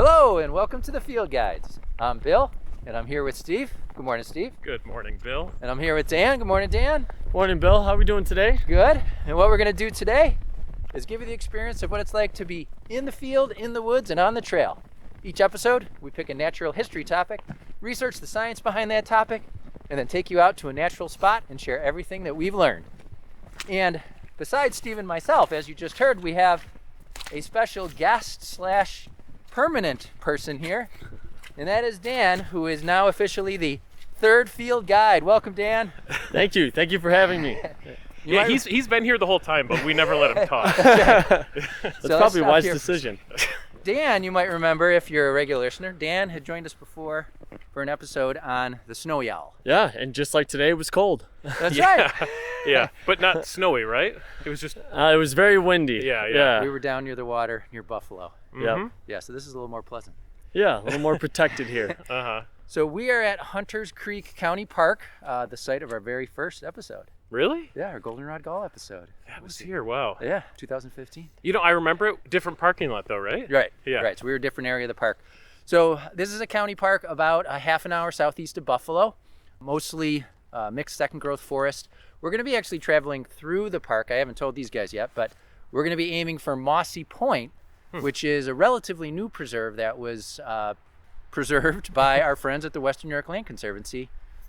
Hello and welcome to the Field Guides. I'm Bill and I'm here with Steve. Good morning, Steve. Good morning, Bill. And I'm here with Dan. Good morning, Dan. Morning, Bill. How are we doing today? Good. And what we're going to do today is give you the experience of what it's like to be in the field, in the woods, and on the trail. Each episode, we pick a natural history topic, research the science behind that topic, and then take you out to a natural spot and share everything that we've learned. And besides Steve and myself, as you just heard, we have a special guest / permanent person here, and that is Dan, who is now officially the third field guide. Welcome, Dan. Thank you. Thank you for having me. Yeah, he's been here the whole time, but we never let him talk. That's probably a wise decision. Dan, you might remember if you're a regular listener, Dan had joined us before for an episode on the snowy owl. Yeah, and just like today, it was cold. That's right. Yeah, but not snowy, right? It was just... It was very windy. Yeah. We were down near the water, near Buffalo. Yep. Yeah, so this is a little more pleasant. Yeah, a little more protected here. Uh-huh. So we are at Hunters Creek County Park, the site of our very first episode. Really? Yeah, our Goldenrod Gull episode. That was here, wow. Yeah, 2015. You know, I remember it, different parking lot though, right? Right, Yeah. right. So we were a different area of the park. So this is a county park about a half an hour southeast of Buffalo, mostly mixed second growth forest. We're going to be actually traveling through the park. I haven't told these guys yet, but we're going to be aiming for Mossy Point, which is a relatively new preserve that was preserved by our friends at the Western New York Land Conservancy,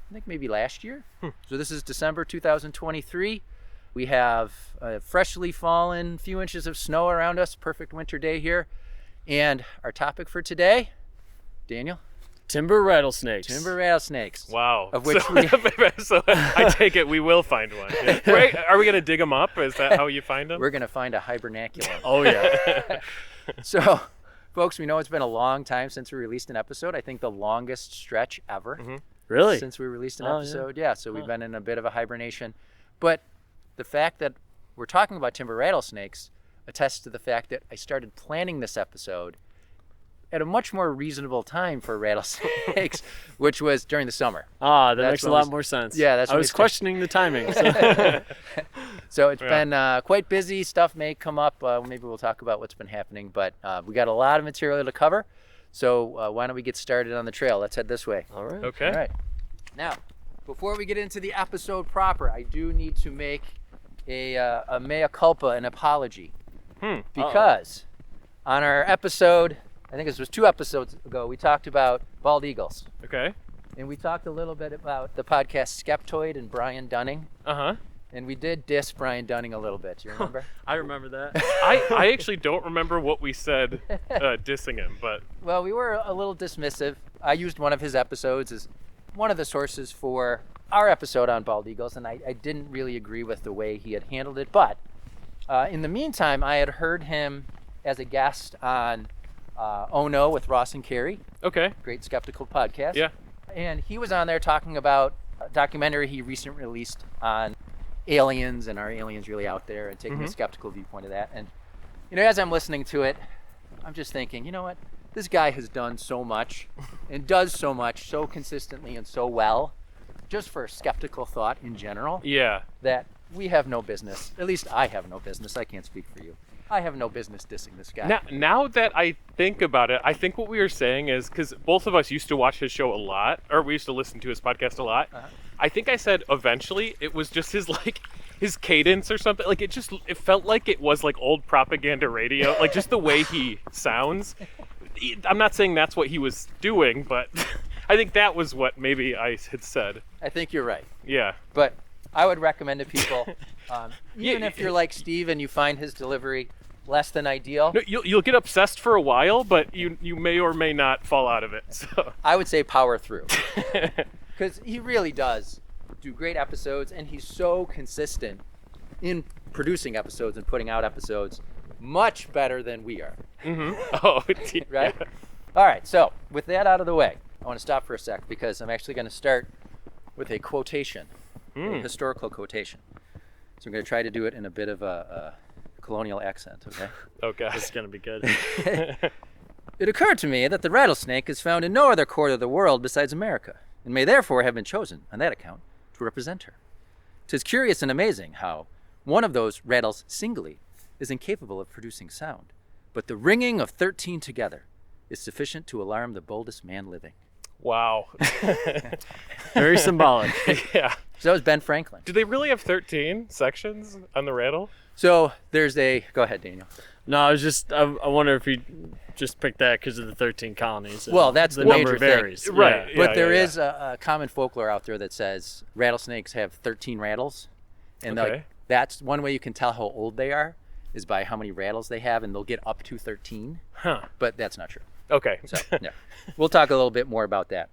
I think maybe last year. So this is December 2023. We have a freshly fallen few inches of snow around us, perfect winter day here. And our topic for today, Daniel? Timber rattlesnakes. Timber rattlesnakes. Wow. Of which so I take it we will find one. Yeah. Right? Are we going to dig them up? Is that how you find them? We're going to find a hibernaculum. Oh, yeah. So, folks, we know it's been a long time since we released an episode. I think the longest stretch ever. Really? Since we released an Oh, yeah. episode. Yeah, so we've been in a bit of a hibernation. But the fact that we're talking about timber rattlesnakes attests to the fact that I started planning this episode at a much more reasonable time for rattlesnakes, which was during the summer. That That's makes a when lot we- more sense. Yeah, that's I when was we- questioning the timing. So. So it's been quite busy. Stuff may come up. Maybe we'll talk about what's been happening. But we got a lot of material to cover. So why don't we get started on the trail? Let's head this way. All right. Okay. All right. Now, before we get into the episode proper, I do need to make a mea culpa, an apology. Because on our episode, I think this was 2 episodes ago, we talked about bald eagles. Okay. And we talked a little bit about the podcast Skeptoid and Brian Dunning. Uh-huh. And we did diss Brian Dunning a little bit. Do you remember? I remember that. I actually don't remember what we said dissing him, but... Well, we were a little dismissive. I used one of his episodes as one of the sources for our episode on bald eagles, and I didn't really agree with the way he had handled it. But in the meantime, I had heard him as a guest on Oh No with Ross and Carey, Okay. great skeptical podcast. Yeah. And he was on there talking about a documentary he recently released on aliens and are aliens really out there, and taking a skeptical viewpoint of that. And, you know, as I'm listening to it, I'm just thinking, you know what? This guy has done so much and does so much so consistently and so well, just for skeptical thought in general, Yeah. that we have no business, at least I have no business, I can't speak for you, I have no business dissing this guy. Now that I think about it, I think what we were saying is, because both of us used to watch his show a lot, or we used to listen to his podcast a lot. I think I said eventually it was just his cadence or something. Like it felt like it was like old propaganda radio, like just the way he sounds. I'm not saying that's what he was doing, but I think that was what maybe I had said. I think you're right. Yeah. But I would recommend to people, even if you're like Steve and you find his delivery less than ideal, No, you'll get obsessed for a while, but you may or may not fall out of it. So. I would say power through. Because he really does do great episodes, and he's so consistent in producing episodes and putting out episodes, much better than we are. Oh, Right? Yeah. All right, so with that out of the way, I want to stop for a sec because I'm actually going to start with a quotation, a historical quotation. So I'm going to try to do it in a bit of a colonial accent, okay? Okay. It's going to be good. It occurred to me that the rattlesnake is found in no other quarter of the world besides America, and may therefore have been chosen, on that account, to represent her. 'Tis curious and amazing how one of those rattles singly is incapable of producing sound, but the ringing of 13 together is sufficient to alarm the boldest man living. Wow. Very symbolic. Yeah. So that was Ben Franklin. Do they really have 13 sections on the rattle? So there's go ahead, Daniel. No, I wonder if he just picked that because of the 13 colonies. Well, that's the the number major thing. varies. Right. Yeah. But there is a common folklore out there that says rattlesnakes have 13 rattles. And Okay. that's one way you can tell how old they are is by how many rattles they have, and they'll get up to 13. Huh. But that's not true. Okay. So, yeah. We'll talk a little bit more about that.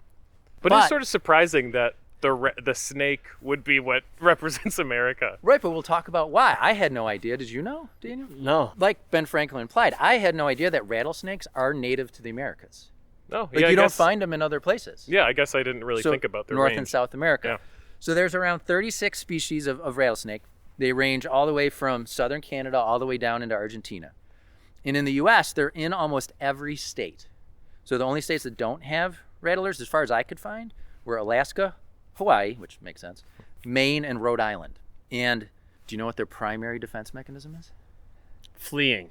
But it's sort of surprising that the snake would be what represents America. Right, but we'll talk about why. I had no idea. Did you know, Daniel? No. Like Ben Franklin implied, I had no idea that rattlesnakes are native to the Americas. No, Like you don't find them in other places. Yeah, I guess I didn't really think about their North range. and South America. Yeah. So there's around 36 species of rattlesnake. They range all the way from southern Canada all the way down into Argentina. And in the U.S., they're in almost every state. So the only states that don't have rattlers, as far as I could find, were Alaska, Hawaii, which makes sense, Maine, and Rhode Island. And do you know what their primary defense mechanism is? Fleeing.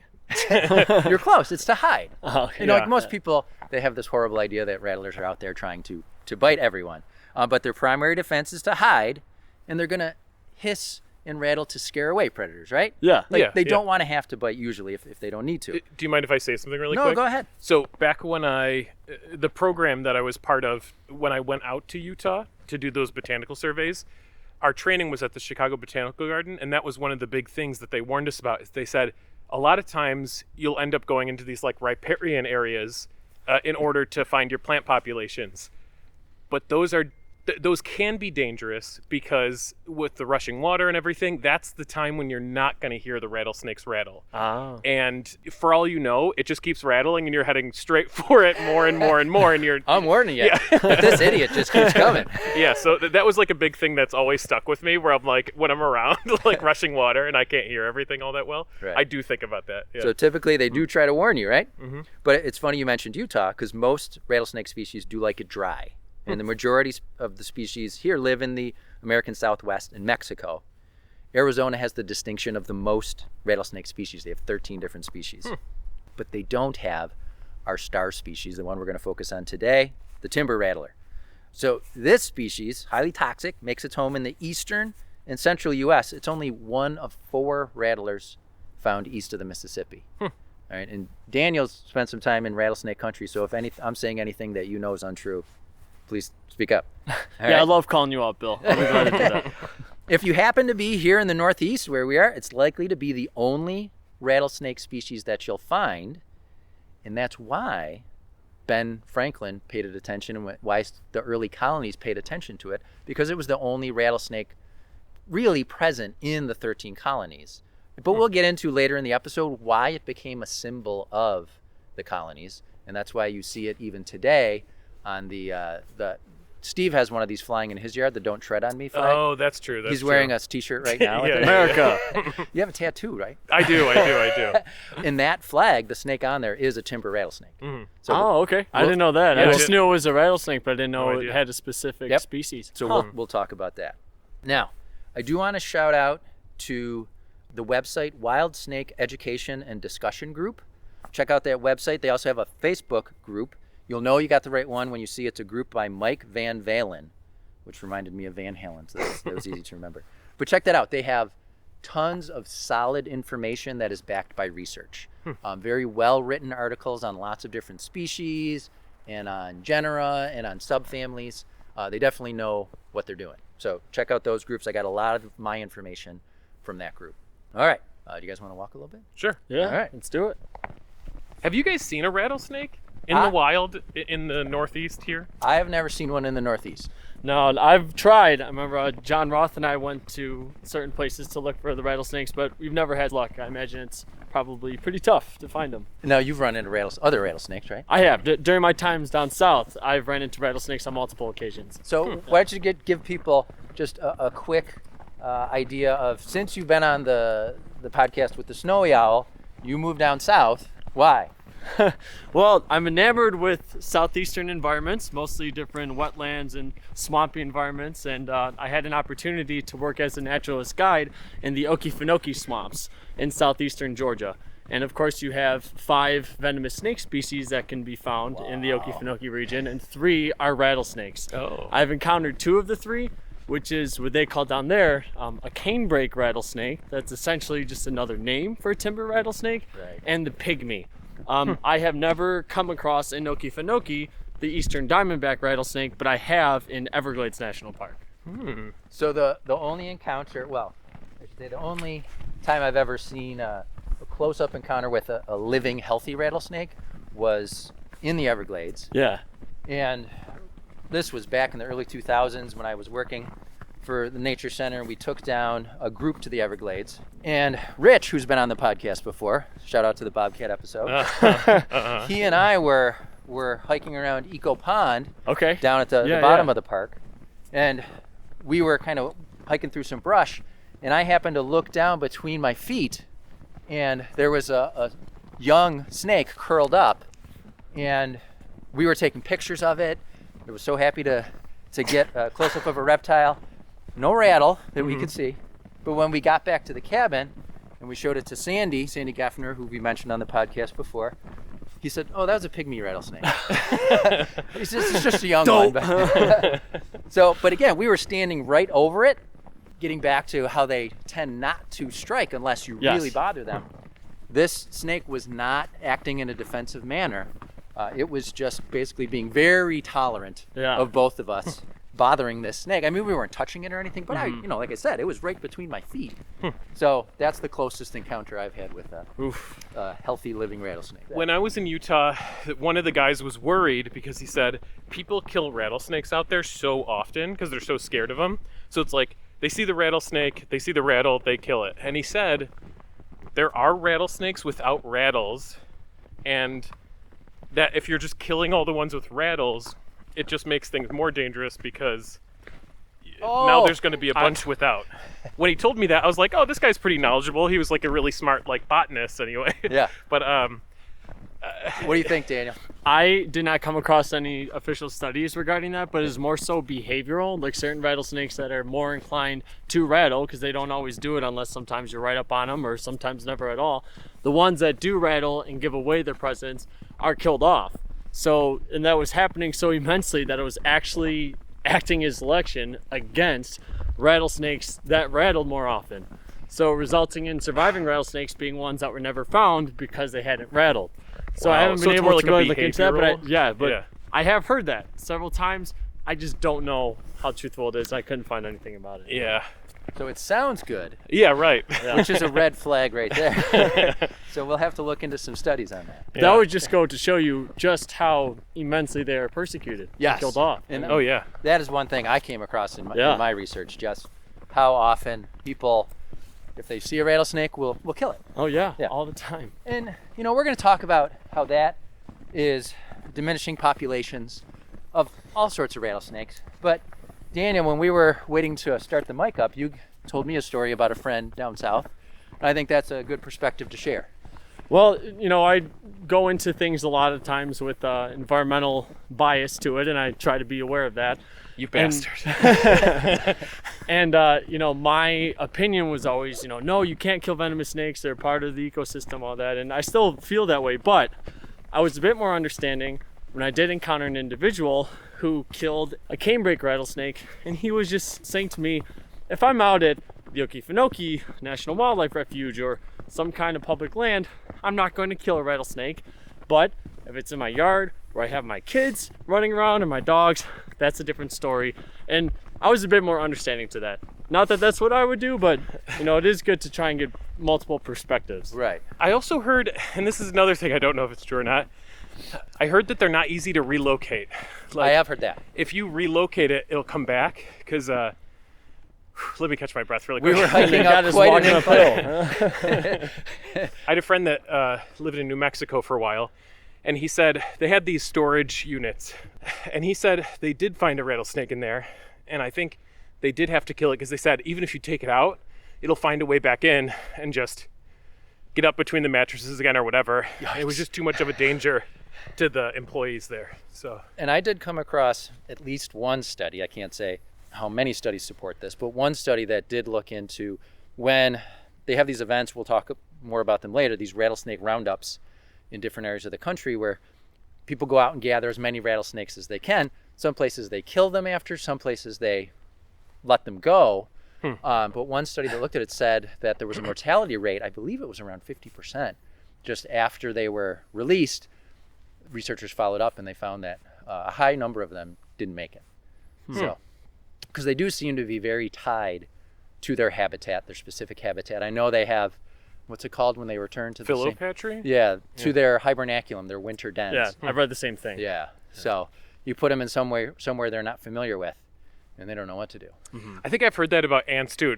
You're close. It's to hide. Oh, You know, like yeah. most people, they have this horrible idea that rattlers are out there trying to bite everyone. But their primary defense is to hide, and they're going to hiss and rattle to scare away predators, right? Yeah. Like they don't want to have to bite usually if they don't need to. Do you mind if I say something really No, quick? go ahead. So back when the program that I was part of when I went out to Utah to do those botanical surveys, our training was at the Chicago Botanical Garden, and that was one of the big things that they warned us about. Is they said a lot of times you'll end up going into these like riparian areas in order to find your plant populations, but those can be dangerous because with the rushing water and everything, that's the time when you're not going to hear the rattlesnakes rattle. Oh. And for all you know, it just keeps rattling and you're heading straight for it more and more and more. And you're, I'm warning you. But this idiot just keeps coming. yeah, so that was like a big thing that's always stuck with me where I'm like, when I'm around like rushing water and I can't hear everything all that well, Right. I do think about that. Yeah. So typically they do try to warn you, right? Mm-hmm. But it's funny you mentioned Utah because most rattlesnake species do like it dry. And the majority of the species here live in the American Southwest and Mexico. Arizona has the distinction of the most rattlesnake species. They have 13 different species. But they don't have our star species, the one we're going to focus on today, the timber rattler. So this species, highly toxic, makes its home in the eastern and central U.S. It's only one of 4 rattlers found east of the Mississippi. All right, and Daniel's spent some time in rattlesnake country, so if I'm saying anything that you know is untrue, please speak up. All Yeah, right? I love calling you out, Bill. I'll be glad to do that. If you happen to be here in the Northeast where we are, it's likely to be the only rattlesnake species that you'll find, and that's why Ben Franklin paid it attention and why the early colonies paid attention to it, because it was the only rattlesnake really present in the 13 colonies. But we'll get into later in the episode why it became a symbol of the colonies, and that's why you see it even today on the Steve has one of these flying in his yard, the "Don't Tread on Me" flag. Oh, that's true. That's He's wearing true. a t-shirt right now. with Yeah, it. America. You have a tattoo, right? I do. And that flag, the snake on there, is a timber rattlesnake. So Oh, okay. I didn't know that. Yeah, I I just did- knew it was a rattlesnake, but I didn't know No it idea. had a specific Yep. species. So Huh. we'll talk about that. Now, I do want to shout out to the website Wild Snake Education and Discussion Group. Check out that website. They also have a Facebook group. You'll know you got the right one when you see it's a group by Mike Van Valen, which reminded me of Van Halen, so that was easy to remember. But check that out. They have tons of solid information that is backed by research. Very well-written articles on lots of different species and on genera and on subfamilies. They definitely know what they're doing. So check out those groups. I got a lot of my information from that group. All right. Do you guys want to walk a little bit? Sure. Yeah, All right. let's do it. Have you guys seen a rattlesnake in Ah. the wild in the Northeast here? I have never seen one in the Northeast. No, I've tried. I remember John Roth and I went to certain places to look for the rattlesnakes, but we've never had luck. I imagine it's probably pretty tough to find them. Now, you've run into other rattlesnakes, right? I have. During my times down south, I've ran into rattlesnakes on multiple occasions. So why don't you give people just a quick idea of, since you've been on the podcast with the snowy owl, you moved down south. Why? Well, I'm enamored with southeastern environments, mostly different wetlands and swampy environments, and I had an opportunity to work as a naturalist guide in the Okefenokee swamps in southeastern Georgia. And of course, you have 5 venomous snake species that can be found in the Okefenokee region, and 3 are rattlesnakes. Oh. I've encountered 2 of the 3, which is what they call down there a canebrake rattlesnake. That's essentially just another name for a timber rattlesnake, Right. and the pygmy. I have never come across in Okefenokee the eastern diamondback rattlesnake, but I have in Everglades National Park. So the only encounter, well, I should say the only time I've ever seen a close-up encounter with a living, healthy rattlesnake was in the Everglades. Yeah. And this was back in the early 2000s when I was working for the Nature Center. We took down a group to the Everglades. And Rich, who's been on the podcast before, shout out to the Bobcat episode, he and I were hiking around Eco Pond Okay. down at the bottom of the park. And we were kind of hiking through some brush. And I happened to look down between my feet, and there was a young snake curled up. And we were taking pictures of it. I was so happy to get a close-up of a reptile. No rattle that we could see. But when we got back to the cabin and we showed it to Sandy Gaffner, who we mentioned on the podcast before, he said, "Oh, that was a pygmy rattlesnake." It's just a young one. But again, we were standing right over it, getting back to how they tend not to strike unless you really bother them. This snake was not acting in a defensive manner. It was just basically being very tolerant of both of us bothering this snake. I mean, we weren't touching it or anything, but I, like I said, it was right between my feet. So that's the closest encounter I've had with a healthy living rattlesnake. When I was in Utah, one of the guys was worried because he said people kill rattlesnakes out there so often because they're so scared of them. So it's like they see the rattlesnake, they see the rattle, they kill it. And he said there are rattlesnakes without rattles, and that if you're just killing all the ones with rattles, it just makes things more dangerous because now there's going to be a bunch without. When he told me that, I was like, oh, this guy's pretty knowledgeable. He was like a really smart botanist anyway. Yeah. But what do you think, Daniel? I did not come across any official studies regarding that, but it's more so behavioral, like certain rattlesnakes that are more inclined to rattle because they don't always do it unless sometimes you're right up on them or sometimes never at all. The ones that do rattle and give away their presence are killed off. So, and that was happening so immensely that it was actually acting as selection against rattlesnakes that rattled more often. So resulting in surviving rattlesnakes being ones that were never found because they hadn't rattled. So I haven't been it's able more to like a really look into that, behavioral- but I have heard that several times. I just don't know how truthful it is. I couldn't find anything about it. yeah. So it sounds good, Yeah, right. which is a red flag right there. So we'll have to look into some studies on that. That would just go to show you just how immensely they are persecuted, and killed off. And Oh, yeah. that is one thing I came across in my research, just how often people, if they see a rattlesnake, will kill it. Oh yeah, all the time. And, we're going to talk about how that is diminishing populations of all sorts of rattlesnakes. But, Daniel, when we were waiting to start the mic up, you told me a story about a friend down south. And I think that's a good perspective to share. Well, I go into things a lot of times with environmental bias to it, and I try to be aware of that. You bastard. And, my opinion was always, no, you can't kill venomous snakes. They're part of the ecosystem, all that. And I still feel that way. But I was a bit more understanding when I did encounter an individual who killed a canebrake rattlesnake. And he was just saying to me, if I'm out at the Okefenokee National Wildlife Refuge or some kind of public land, I'm not going to kill a rattlesnake. But if it's in my yard where I have my kids running around and my dogs, that's a different story. And I was a bit more understanding to that. Not that that's what I would do, but it is good to try and get multiple perspectives. Right. I also heard, and this is another thing, I don't know if it's true or not, I heard that they're not easy to relocate. I have heard that. If you relocate it, it'll come back, because, let me catch my breath really quick. We were hiking up quite an hill. I had a friend that lived in New Mexico for a while, and he said they had these storage units, and he said they did find a rattlesnake in there, and I think they did have to kill it because they said even if you take it out, it'll find a way back in and just get up between the mattresses again or whatever. Yikes. It was just too much of a danger to the employees there. So. And I did come across at least one study, I can't say how many studies support this, but one study that did look into when they have these events, we'll talk more about them later, these rattlesnake roundups in different areas of the country where people go out and gather as many rattlesnakes as they can. Some places they kill them after, some places they let them go. But one study that looked at it said that there was a mortality rate, I believe it was around 50%, just after they were released. Researchers followed up and they found that a high number of them didn't make it. So, because they do seem to be very tied to their habitat, their specific habitat. I know they have, what's it called when they return to the Philopatry? to their hibernaculum, their winter dens. Yeah, I've read the same thing. Yeah. So you put them in somewhere they're not familiar with, and they don't know what to do. I think I've heard that about ants too.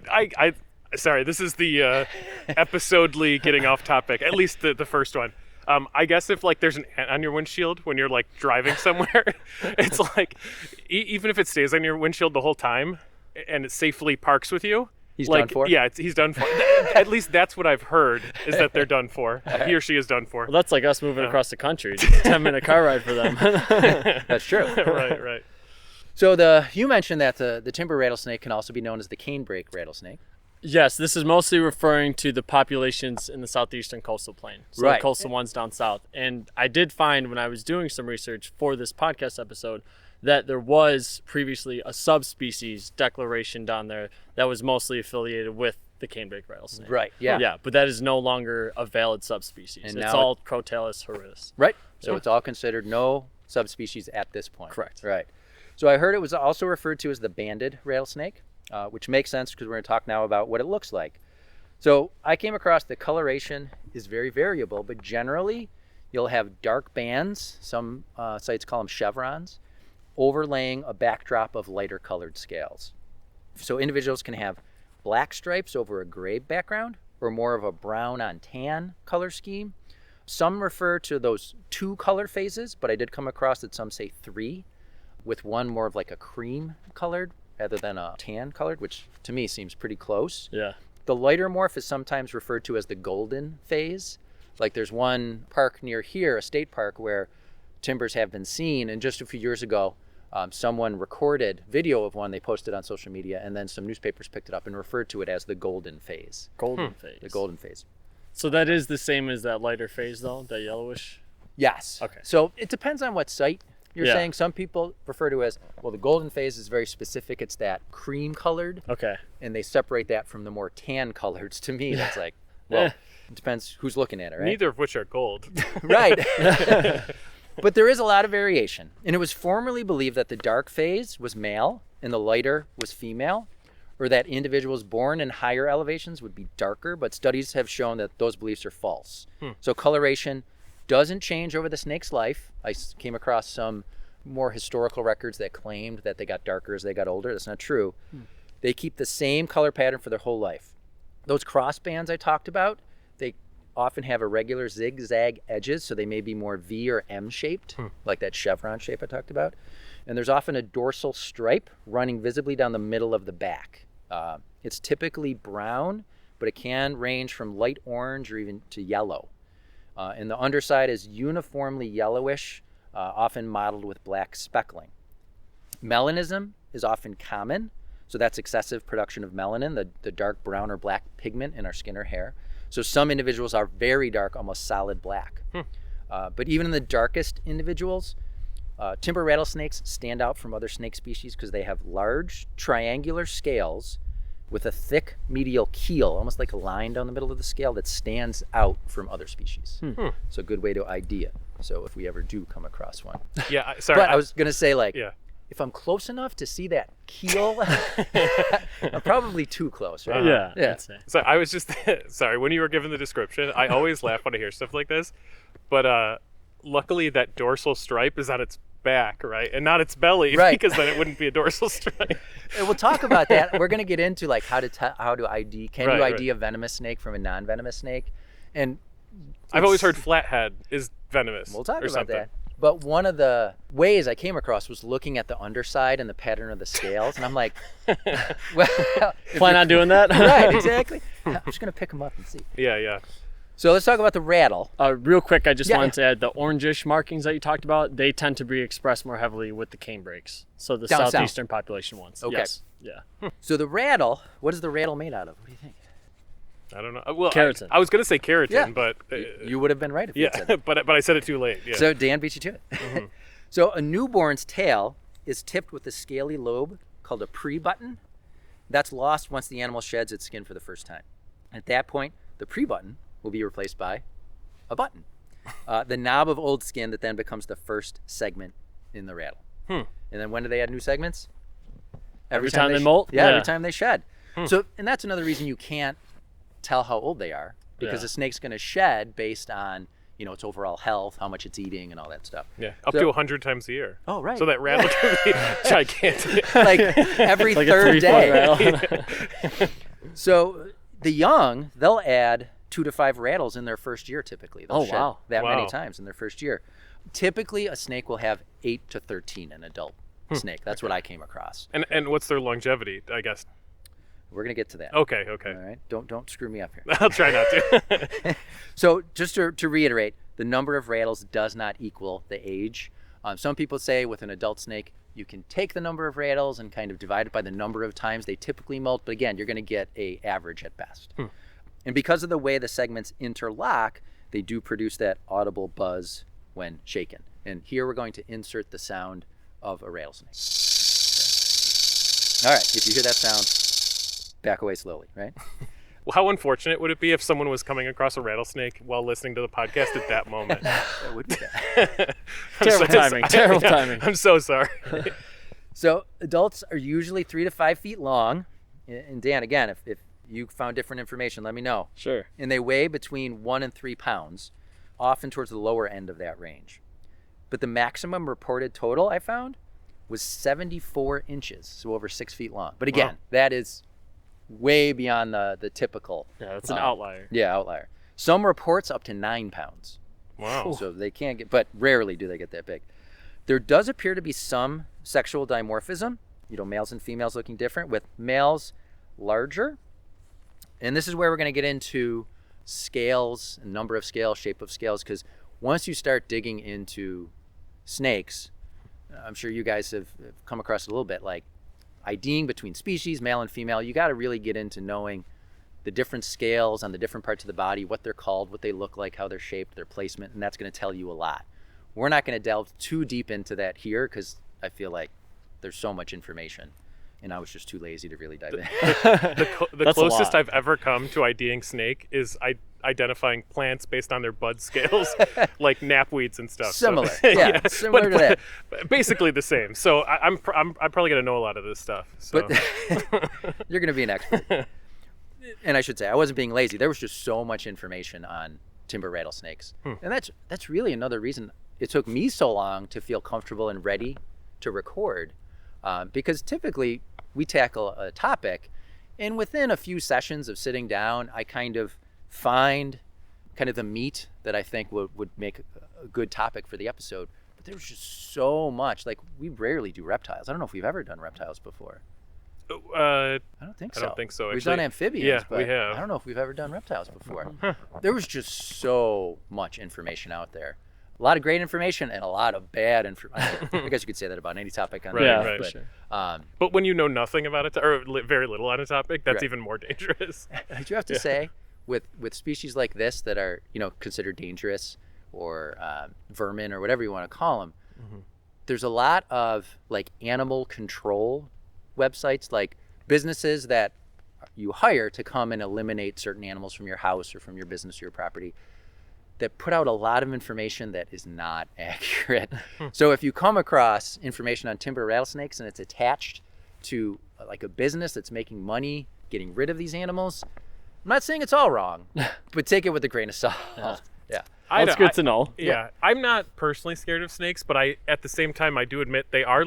Sorry, this is the episodely getting off topic, at least the first one. I guess if like there's an ant on your windshield when you're like driving somewhere, it's like, even if it stays on your windshield the whole time and it safely parks with you, He's like, done for? Yeah, he's done for. At least that's what I've heard, is that they're done for. He or she is done for. Well, that's like us moving across the country. It's a 10-minute car ride for them. That's true. Right. So you mentioned that the timber rattlesnake can also be known as the canebrake rattlesnake. Yes, this is mostly referring to the populations in the southeastern coastal plain. So Right. the coastal ones down south. And I did find when I was doing some research for this podcast episode that there was previously a subspecies declaration down there that was mostly affiliated with the canebrake rattlesnake. Right. Yeah. Yeah, but that is no longer a valid subspecies. And It's now all Crotalus horridus. Right. So it's all considered no subspecies at this point. Correct. Right. So I heard it was also referred to as the banded rattlesnake, which makes sense because we're going to talk now about what it looks like. So I came across the coloration is very variable, but generally you'll have dark bands, some sites call them chevrons, overlaying a backdrop of lighter colored scales. So individuals can have black stripes over a gray background or more of a brown on tan color scheme. Some refer to those 2 color phases, but I did come across that some say 3, with one more of like a cream colored rather than a tan colored, which to me seems pretty close. Yeah. The lighter morph is sometimes referred to as the golden phase. Like there's one park near here, a state park, where timbers have been seen, and just a few years ago, someone recorded video of one, they posted on social media, and then some newspapers picked it up and referred to it as the golden phase. Golden phase. The golden phase. So that is the same as that lighter phase, though, that yellowish? Yes. Okay. So it depends on what site you're Yeah. saying. Some people refer to it as, well, the golden phase is very specific. It's that cream colored, Okay. and they separate that from the more tan coloreds. To me, that's like, well, it depends who's looking at it, right? Neither of which are gold. Right. But there is a lot of variation. And it was formerly believed that the dark phase was male and the lighter was female, or that individuals born in higher elevations would be darker, but studies have shown that those beliefs are false. So coloration doesn't change over the snake's life. I came across some more historical records that claimed that they got darker as they got older. That's not true. They keep the same color pattern for their whole life. Those cross bands I talked about, they often have irregular zigzag edges, so they may be more V or M shaped, like that chevron shape I talked about. And there's often a dorsal stripe running visibly down the middle of the back. It's typically brown, but it can range from light orange or even to yellow. And the underside is uniformly yellowish, often mottled with black speckling. Melanism is often common, so that's excessive production of melanin, the dark brown or black pigment in our skin or hair. So some individuals are very dark, almost solid black. But even in the darkest individuals, timber rattlesnakes stand out from other snake species because they have large triangular scales with a thick medial keel, almost like a line down the middle of the scale that stands out from other species. So a good way to ID it. So if we ever do come across one. Yeah, sorry. But I was going to say, like, Yeah. if I'm close enough to see that keel, I'm probably too close, right? Yeah. Yeah. I'd say. So I was just sorry, when you were given the description, I always laugh when I hear stuff like this. But luckily that dorsal stripe is on its back, right? And not its belly, Right. because then it wouldn't be a dorsal stripe. And we'll talk about that. We're going to get into like how to ID. Can you Right, ID a venomous snake from a non-venomous snake? And I've always heard flathead is venomous. we'll talk or about something. that. But one of the ways I came across was looking at the underside and the pattern of the scales, and I'm like, well, Plan on doing that? right, exactly. I'm just going to pick them up and see. Yeah. So let's talk about the rattle. Real quick, I just Yeah, wanted to add the orangish markings that you talked about. They tend to be expressed more heavily with the canebrakes. So the Down south. southeastern population ones. Okay. Yes. Yeah. So the rattle, what is the rattle made out of? What do you think? I don't know. Well, Keratin. I was going to say keratin, Yeah. but You would have been right if you had said yeah, that. but I said it too late. Yeah. So Dan beat you to it. So a newborn's tail is tipped with a scaly lobe called a pre-button. That's lost once the animal sheds its skin for the first time. At that point, the pre-button will be replaced by a button. The knob of old skin that then becomes the first segment in the rattle. And then when do they add new segments? Every time they molt? Yeah, Yeah. every time they shed. So, and that's another reason you can't tell how old they are, because Yeah. a snake's going to shed based on, its overall health, how much it's eating, and all that stuff. Yeah, up So- to 100 times a year. Oh, right. So that rattle can be gigantic. Like every Like a third 3-foot day. rattle. So the young, they'll add 2 to 5 rattles in their first year typically. They'll Oh, shed wow. that many Wow. times in their first year. Typically, a snake will have 8 to 13, an adult snake. That's what I came across. And what's their longevity, I guess? We're going to get to that. Okay. All right? Don't screw me up here. I'll try not to. So just to reiterate, the number of rattles does not equal the age. Some people say with an adult snake, you can take the number of rattles and kind of divide it by the number of times they typically molt. But again, you're going to get a average at best. And because of the way the segments interlock, they do produce that audible buzz when shaken. And here we're going to insert the sound of a rattlesnake. All right, if you hear that sound, back away slowly, right? Well, how unfortunate would it be if someone was coming across a rattlesnake while listening to the podcast at that moment? That would be bad. Terrible timing. I'm so sorry. So adults are usually 3 to 5 feet long. And Dan, again, if you found different information, let me know. Sure. And they weigh between 1 and 3 pounds, often towards the lower end of that range. But the maximum reported total I found was 74 inches, so over 6 feet long. But again, Wow. that is way beyond the typical. Yeah, that's an outlier. Yeah, outlier. Some reports up to 9 pounds. Wow. So they can't get, but rarely do they get that big. There does appear to be some sexual dimorphism, males and females looking different, with males larger. And this is where we're going to get into scales, number of scales, shape of scales, because once you start digging into snakes, I'm sure you guys have come across it a little bit, like IDing between species, male and female, you got to really get into knowing the different scales on the different parts of the body, what they're called, what they look like, how they're shaped, their placement, and that's going to tell you a lot. We're not going to delve too deep into that here because I feel like there's so much information, and I was just too lazy to really dive in. The That's a closest lot. I've ever come to IDing snake is identifying plants based on their bud scales, like knapweeds and stuff. Similar, So, yeah, similar to that. but basically the same. So I'm probably gonna know a lot of this stuff. So. But you're going to be an expert. And I should say, I wasn't being lazy. There was just so much information on timber rattlesnakes. And that's really another reason it took me so long to feel comfortable and ready to record. Because typically we tackle a topic, and within a few sessions of sitting down, I kind of find kind of the meat that I think would make a good topic for the episode. But there's just so much. Like, we rarely do reptiles. I don't know if we've ever done reptiles before. I I don't think so. I don't think so, We've actually. done amphibians, Yeah, but we have. I don't know if we've ever done reptiles before. There was just so much information out there. A lot of great information and a lot of bad information. I guess you could say that about any topic on Right, the Yeah, internet, for but, sure. But when you know nothing about it, or very little on a topic, that's Right. even more dangerous. I do have to say, with species like this that are considered dangerous or vermin or whatever you want to call them, there's a lot of like animal control websites, like businesses that you hire to come and eliminate certain animals from your house or from your business or your property, that put out a lot of information that is not accurate. So if you come across information on timber rattlesnakes and it's attached to like a business that's making money getting rid of these animals, I'm not saying it's all wrong, but take it with a grain of salt. Yeah. That's good to know. Yeah, I'm not personally scared of snakes, but at the same time I do admit they are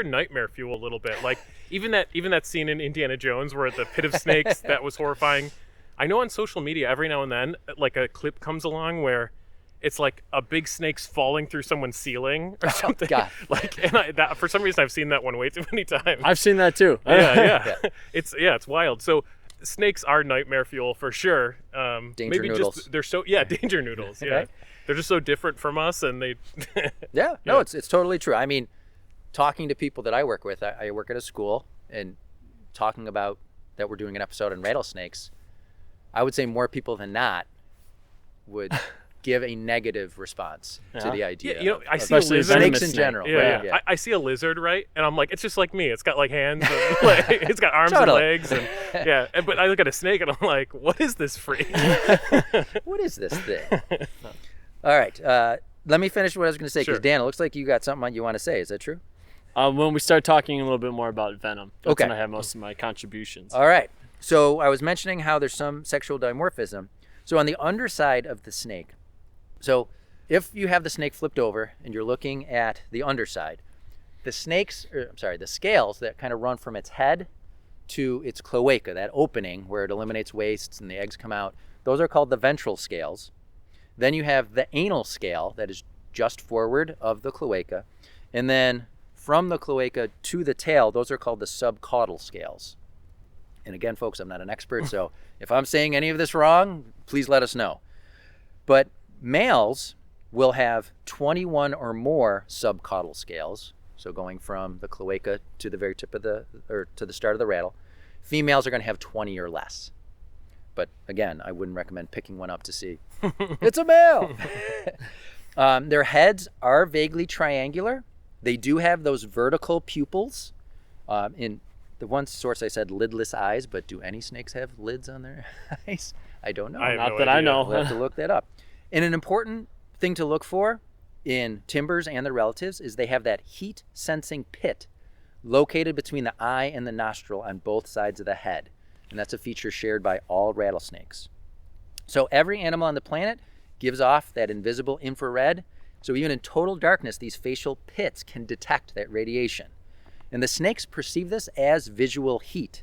nightmare fuel a little bit. Like even that scene in Indiana Jones where the pit of snakes, that was horrifying. I know on social media every now and then like a clip comes along where it's like a big snake's falling through someone's ceiling or something. God. Like, and that for some reason I've seen that one way too many times. I've seen that too. yeah. It's wild. So snakes are nightmare fuel for sure. Danger maybe noodles. just they're so danger noodles. Yeah, Right. They're just so different from us, and they. Yeah, no, it's totally true. I mean, talking to people that I work with, I work at a school, and talking about that we're doing an episode on rattlesnakes, I would say more people than not would give a negative response to the idea. Yeah, I see a Especially lizard. snakes in snake. general. Yeah, Right? I see a lizard, right? And I'm like, it's just like me. It's got like hands, and, like, it's got arms Totally. and legs, and but I look at a snake and I'm like, what is this freak? What is this thing? All right. Let me finish what I was going to say, because Sure. Dan, it looks like you got something you want to say. Is that true? When we start talking a little bit more about venom, that's Okay. when I have most of my contributions. All right. So I was mentioning how there's some sexual dimorphism. So on the underside of the snake, so if you have the snake flipped over and you're looking at the underside, the scales that kind of run from its head to its cloaca, that opening where it eliminates wastes and the eggs come out, those are called the ventral scales. Then you have the anal scale that is just forward of the cloaca. And then from the cloaca to the tail, those are called the subcaudal scales. And again, folks, I'm not an expert, so if I'm saying any of this wrong, please let us know. But males will have 21 or more subcaudal scales, so going from the cloaca to the very tip of to the start of the rattle. Females are going to have 20 or less. But again, I wouldn't recommend picking one up to see. It's a male! Their heads are vaguely triangular. They do have those vertical pupils. In the one source I said lidless eyes, but do any snakes have lids on their eyes? I don't know. I have Not no that I idea. know. We'll have to look that up. And an important thing to look for in timbers and their relatives is they have that heat sensing pit located between the eye and the nostril on both sides of the head. And that's a feature shared by all rattlesnakes. So every animal on the planet gives off that invisible infrared. So even in total darkness, these facial pits can detect that radiation. And the snakes perceive this as visual heat.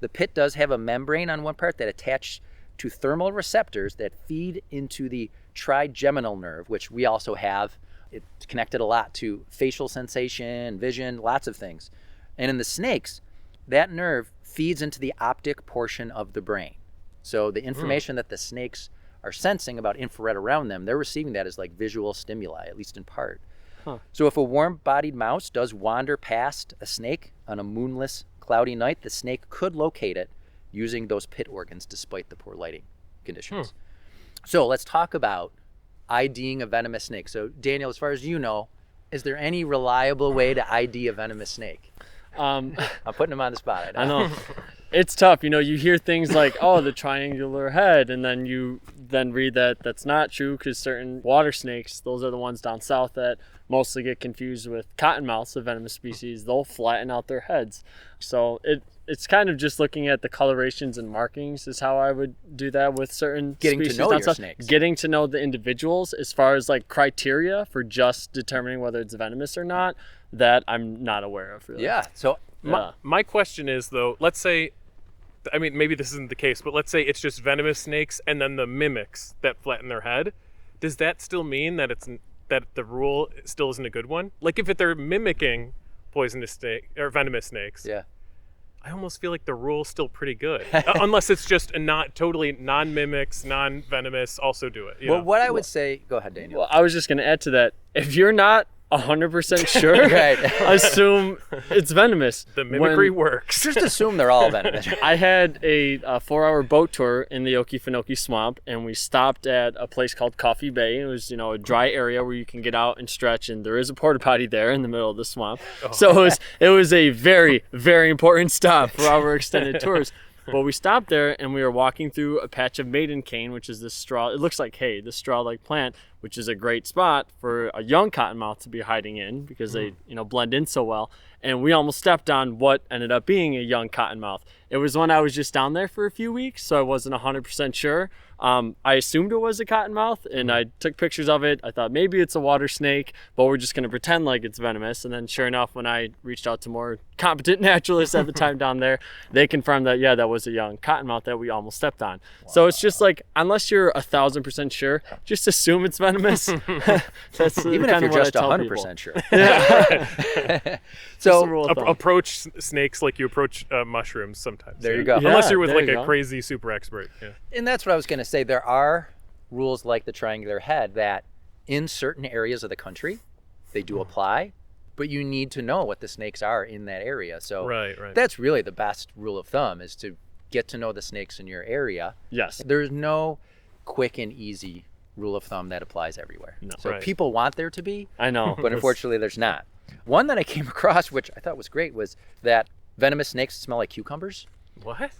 The pit does have a membrane on one part that attaches to thermal receptors that feed into the trigeminal nerve, which we also have. It's connected a lot to facial sensation, vision, lots of things. And in the snakes, that nerve feeds into the optic portion of the brain. So the information that the snakes are sensing about infrared around them, they're receiving that as like visual stimuli, at least in part. So if a warm-bodied mouse does wander past a snake on a moonless, cloudy night, the snake could locate it using those pit organs despite the poor lighting conditions. So let's talk about IDing a venomous snake. So Daniel, as far as you know, is there any reliable way to ID a venomous snake? I'm putting him on the spot. I know. It's tough. You hear things like, oh, the triangular head, and then you read that that's not true because certain water snakes, those are the ones down south that mostly get confused with cottonmouths, a venomous species. They'll flatten out their heads. So it's kind of just looking at the colorations and markings is how I would do that with certain Getting species to know down your south. snakes. Getting to know the individuals as far as like criteria for just determining whether it's venomous or not, that I'm not aware of really. Yeah. So My question is, though, let's say, I mean, maybe this isn't the case, but let's say it's just venomous snakes and then the mimics that flatten their head. Does that still mean that that the rule still isn't a good one? Like if they're mimicking poisonous snake or venomous snakes, yeah. I almost feel like the rule's still pretty good, unless it's just a not totally non-mimics, non-venomous. Also do it. Well, what I would say, go ahead, Daniel. Well, I was just going to add to that. If you're not 100% sure, Right. assume it's venomous. The mimicry works. Just assume they're all venomous. I had a 4-hour boat tour in the Okefenokee Swamp, and we stopped at a place called Coffee Bay. It was, a dry area where you can get out and stretch, and there is a porta potty there in the middle of the swamp. So it was a very, very important stop for our extended tours. But we stopped there and we were walking through a patch of maiden cane, which is this straw. It looks like hay, this straw-like plant, which is a great spot for a young cottonmouth to be hiding in because they, blend in so well. And we almost stepped on what ended up being a young cottonmouth. It was when I was just down there for a few weeks, so I wasn't 100% sure. I assumed it was a cottonmouth, and I took pictures of it. I thought maybe it's a water snake, but we're just going to pretend like it's venomous. And then sure enough, when I reached out to more competent naturalists at the time down there, they confirmed that, yeah, that was a young cottonmouth that we almost stepped on. Wow. So it's just like, unless you're 1,000% sure, just assume it's venomous. That's even if you're just 100% sure. Yeah. So approach snakes like you approach mushrooms sometimes. There you go. Yeah, unless you're with like you a go. crazy super expert. Yeah. And that's what I was going to say. There are rules like the triangular head that in certain areas of the country, they do apply, but you need to know what the snakes are in that area. So Right. that's really the best rule of thumb is to get to know the snakes in your area. Yes. There's no quick and easy rule of thumb that applies everywhere. No. So Right. people want there to be, I know. but unfortunately there's not. One that I came across, which I thought was great, was that venomous snakes smell like cucumbers. What?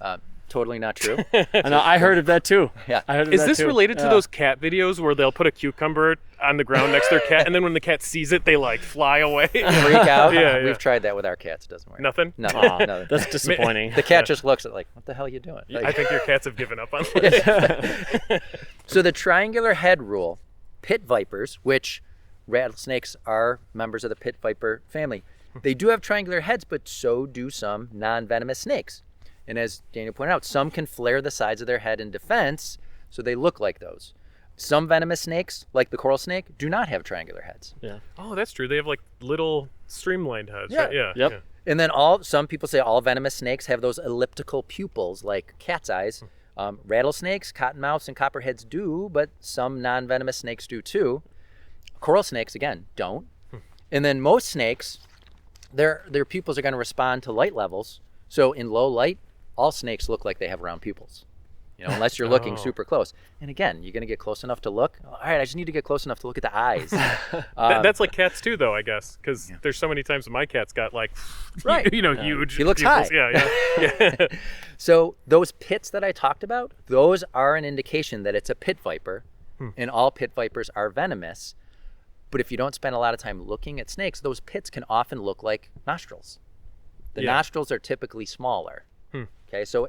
Totally not true. I know. I heard of that too. Yeah. I heard of Is that this too. related to Yeah. those cat videos where they'll put a cucumber on the ground next to their cat, and then when the cat sees it, they like fly away? Freak out. Yeah, yeah. We've tried that with our cats. It doesn't work. Nothing? Nothing. Aw, Nothing. that's disappointing. The cat just looks at like, what the hell are you doing? I Like- think your cats have given up on life. So the triangular head rule, pit vipers, which rattlesnakes are members of the pit viper family, they do have triangular heads, but so do some non-venomous snakes. And as Daniel pointed out, some can flare the sides of their head in defense, so they look like those. Some venomous snakes, like the coral snake, do not have triangular heads. Yeah. Oh, that's true. They have like little streamlined heads. Yeah. Right? Yeah. Yep. yeah. And then some people say all venomous snakes have those elliptical pupils like cat's eyes. Rattlesnakes, cottonmouths, and copperheads do, but some non-venomous snakes do too. Coral snakes, again, don't. And then most snakes, their pupils are going to respond to light levels. So in low light, all snakes look like they have round pupils, unless you're looking Oh. super close. And again, you're going to get close enough to look. All right, I just need to get close enough to look at the eyes. That's like cats too, though, I guess, because there's so many times my cat's got like, Right. huge. He looks pupils. high. Yeah. So those pits that I talked about, those are an indication that it's a pit viper, and all pit vipers are venomous. But if you don't spend a lot of time looking at snakes, those pits can often look like nostrils. The Yeah. nostrils are typically smaller. Okay, so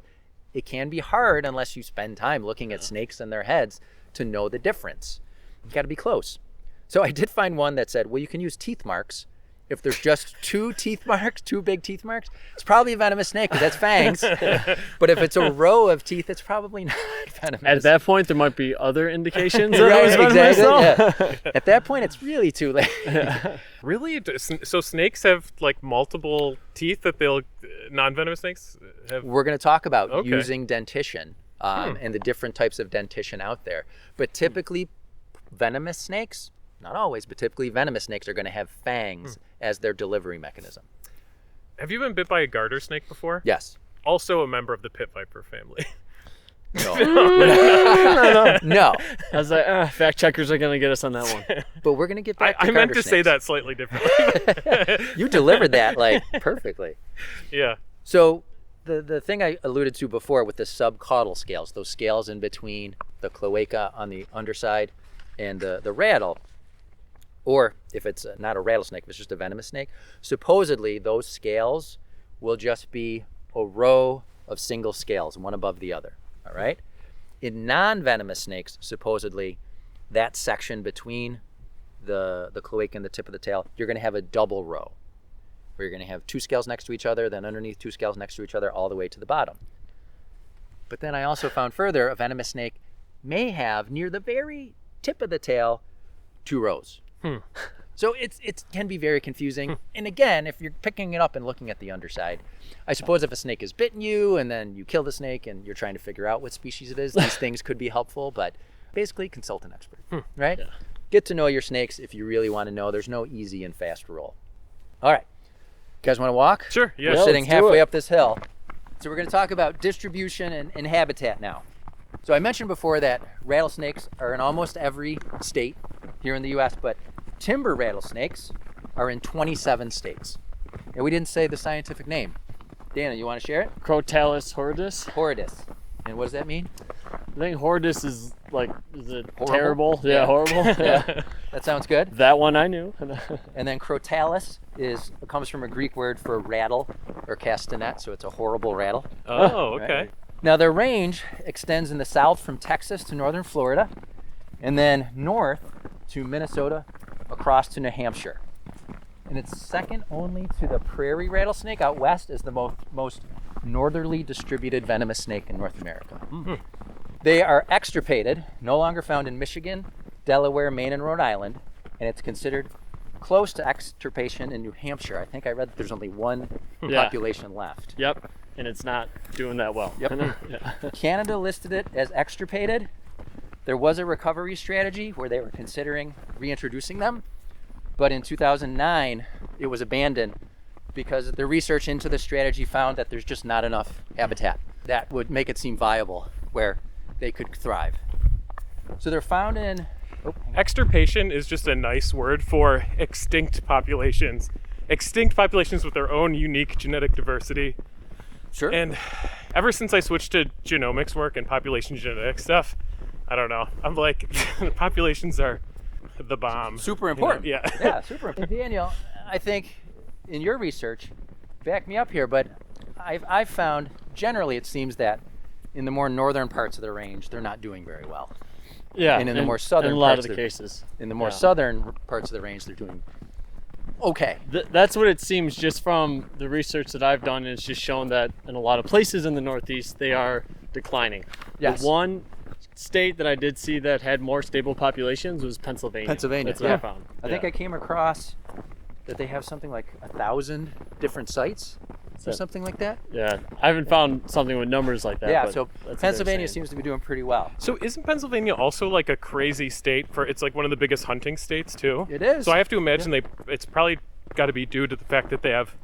it can be hard unless you spend time looking at snakes and their heads to know the difference. You got to be close. So I did find one that said, well, you can use teeth marks. If there's just two big teeth marks, it's probably a venomous snake because that's fangs. But if it's a row of teeth, it's probably not venomous. At that point, there might be other indications. That Right, it was venomous, exactly. though. Yeah. At that point, it's really too late. Really? So snakes have like multiple teeth that they'll non-venomous snakes have? We're going to talk about Okay. using dentition and the different types of dentition out there. But typically, venomous snakes, not always, but typically venomous snakes are going to have fangs as their delivery mechanism. Have you been bit by a garter snake before? Yes. Also a member of the pit viper family. No. No. I was like, fact checkers are gonna get us on that one. But we're going to get back to I meant garter to say snakes. that slightly differently. You delivered that like perfectly. Yeah. So the thing I alluded to before with the subcaudal scales, those scales in between the cloaca on the underside and the rattle, or if it's not a rattlesnake, if it's just a venomous snake, supposedly those scales will just be a row of single scales, one above the other, all right? In non-venomous snakes, supposedly, that section between the cloaca and the tip of the tail, you're gonna have a double row, where you're gonna have two scales next to each other, then underneath two scales next to each other, all the way to the bottom. But then I also found further, a venomous snake may have, near the very tip of the tail, two rows. So it can be very confusing. And again, if you're picking it up and looking at the underside, I suppose if a snake has bitten you and then you kill the snake and you're trying to figure out what species it is, these things could be helpful, but basically consult an expert, right? Yeah. Get to know your snakes if you really want to know. There's no easy and fast rule. All right, you guys want to walk? Sure. Yeah. We're sitting let's do halfway it. up this hill. So we're going to talk about distribution and habitat now. So I mentioned before that rattlesnakes are in almost every state here in the U.S., but timber rattlesnakes are in 27 states. And we didn't say the scientific name. Dana, you want to share it? Crotalus horridus. Horridus. And what does that mean? I think horridus is like, is it Horrible? terrible? Yeah. Yeah, horrible. Yeah. That sounds good. That one I knew. And then Crotalus comes from a Greek word for rattle or castanet, so it's a horrible rattle. Oh, okay. Right. Now their range extends in the south from Texas to northern Florida, and then north to Minnesota, across to New Hampshire. And it's second only to the prairie rattlesnake out west as the most northerly distributed venomous snake in North America. They are extirpated, no longer found in Michigan, Delaware, Maine, and Rhode Island, and it's considered close to extirpation in New Hampshire. I think I read that there's only one Yeah. population left. Yep. And it's not doing that well. Yep. Yeah. Canada listed it as extirpated. There was a recovery strategy where they were considering reintroducing them, but in 2009 it was abandoned because the research into the strategy found that there's just not enough habitat. that would make it seem viable where they could thrive. So they're found in... Extirpation is just a nice word for extinct populations. Extinct populations with their own unique genetic diversity. Sure. And ever since I switched to genomics work and population genetics stuff, I don't know. I'm like, populations are the bomb. Super important. You know? Yeah. Yeah, super important. Daniel, I think in your research, back me up here, but I've found generally it seems that in the more northern parts of the range, they're not doing very well. Yeah, And in the more southern in a lot parts of the cases. In the more southern parts of the range, they're doing okay. That's what it seems just from the research that I've done. It's just shown that in a lot of places in the Northeast, they are declining. Yes. The one state that I did see that had more stable populations was Pennsylvania. That's what I found. I think I came across that they have something like 1,000 different sites or something like that. Yeah, I haven't found something with numbers like that. Yeah, but so that's Pennsylvania seems to be doing pretty well. So isn't Pennsylvania also like a crazy state for, it's like one of the biggest hunting states too? It is. So I have to imagine it's probably got to be due to the fact that they have